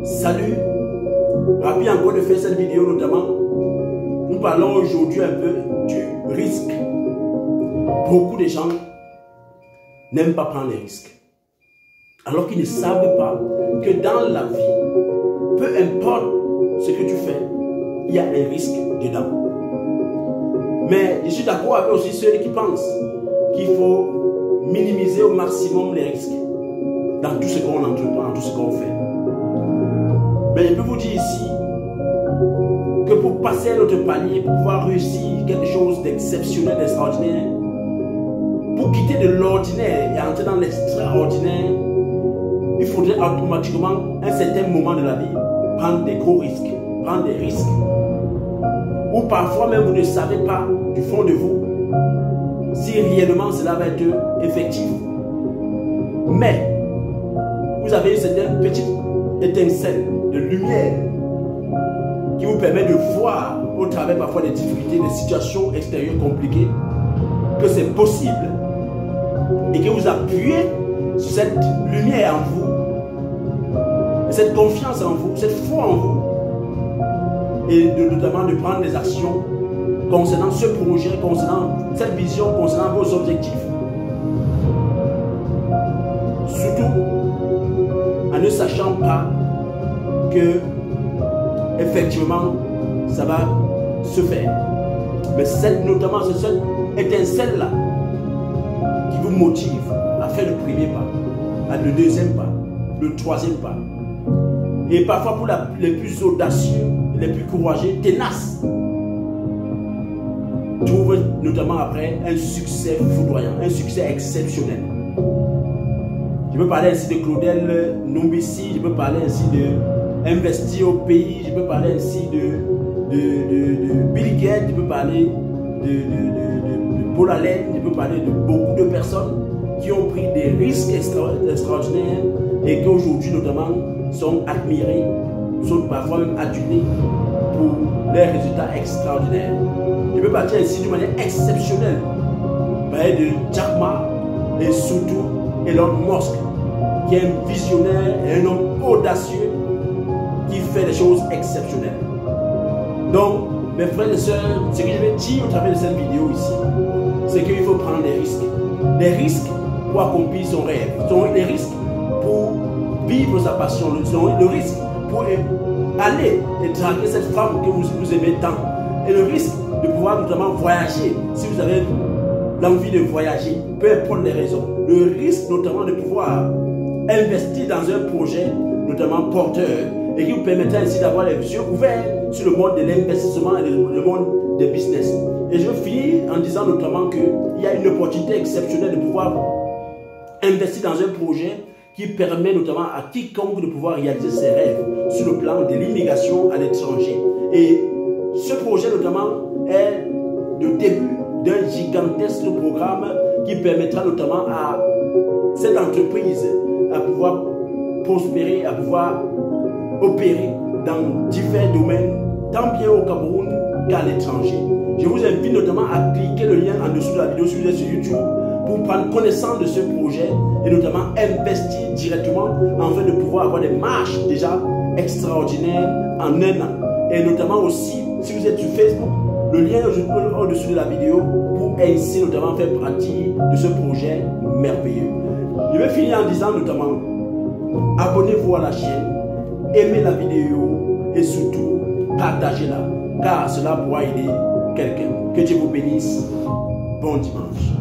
Salut, ravi encore de faire cette vidéo notamment. Nous parlons aujourd'hui un peu du risque. Beaucoup de gens n'aiment pas prendre les risques. Alors qu'ils ne savent pas que dans la vie, peu importe ce que tu fais, il y a un risque dedans. Mais je suis d'accord avec aussi ceux qui pensent qu'il faut minimiser au maximum les risques dans tout ce qu'on entreprend, dans tout ce qu'on fait. Mais je peux vous dire ici que pour passer à notre palier, pour pouvoir réussir quelque chose d'exceptionnel, d'extraordinaire, pour quitter de l'ordinaire et entrer dans l'extraordinaire, il faudrait automatiquement, à un certain moment de la vie, prendre des gros risques, prendre des risques. Ou parfois même vous ne savez pas du fond de vous si réellement cela va être effectif. Mais vous avez une certaine petite étincelle de lumière qui vous permet de voir au travers parfois des difficultés, des situations extérieures compliquées, que c'est possible et que vous appuyez sur cette lumière en vous, cette confiance en vous, cette foi en vous, et notamment de prendre des actions concernant ce projet, concernant cette vision, concernant vos objectifs. Surtout en ne sachant pas que effectivement ça va se faire. Mais notamment c'est cette étincelle-là qui vous motive à faire le premier pas, le deuxième pas, le troisième pas. Et parfois pour les plus audacieux, les plus courageux, tenaces, trouvent notamment après un succès foudroyant, un succès exceptionnel. Je peux parler ainsi de Claudel Nombissi, je peux parler ainsi de Investir au pays, je peux parler ainsi de Bill Gates, je peux parler de Paul Allen, je peux parler de beaucoup de personnes qui ont pris des risques extraordinaires et qui aujourd'hui notamment sont admirés, sont parfois même adulés pour leurs résultats extraordinaires. Je peux partir ici d'une manière exceptionnelle, de Jack Ma et surtout Elon Musk, qui est un visionnaire et un homme audacieux qui fait des choses exceptionnelles. Donc, mes frères et sœurs, ce que je vais dire au travers de cette vidéo ici, c'est qu'il faut prendre des risques. Des risques pour accomplir son rêve, des risques pour vivre sa passion, le risque pour aller et draguer cette femme que vous aimez tant. Et le risque de pouvoir notamment voyager, si vous avez l'envie de voyager, peu importe les raisons. Le risque notamment de pouvoir investir dans un projet notamment porteur et qui vous permettra ainsi d'avoir les yeux ouverts sur le monde de l'investissement et le monde des business. Et je finis en disant notamment qu'il y a une opportunité exceptionnelle de pouvoir investir dans un projet qui permet notamment à quiconque de pouvoir réaliser ses rêves sur le plan de l'immigration à l'étranger. Et ce projet notamment est le début d'un gigantesque programme qui permettra notamment à cette entreprise à pouvoir prospérer, à pouvoir opérer dans divers domaines, tant bien au Cameroun qu'à l'étranger. Je vous invite notamment à cliquer le lien en dessous de la vidéo si vous êtes sur YouTube pour prendre connaissance de ce projet et notamment investir directement afin de pouvoir avoir des marges déjà extraordinaires en un an. Et notamment aussi, si vous êtes sur Facebook, le lien est au-dessus de la vidéo pour ainsi notamment faire partie de ce projet merveilleux. Je vais finir en disant notamment, abonnez-vous à la chaîne, aimez la vidéo et surtout partagez-la car cela pourra aider quelqu'un. Que Dieu vous bénisse. Bon dimanche.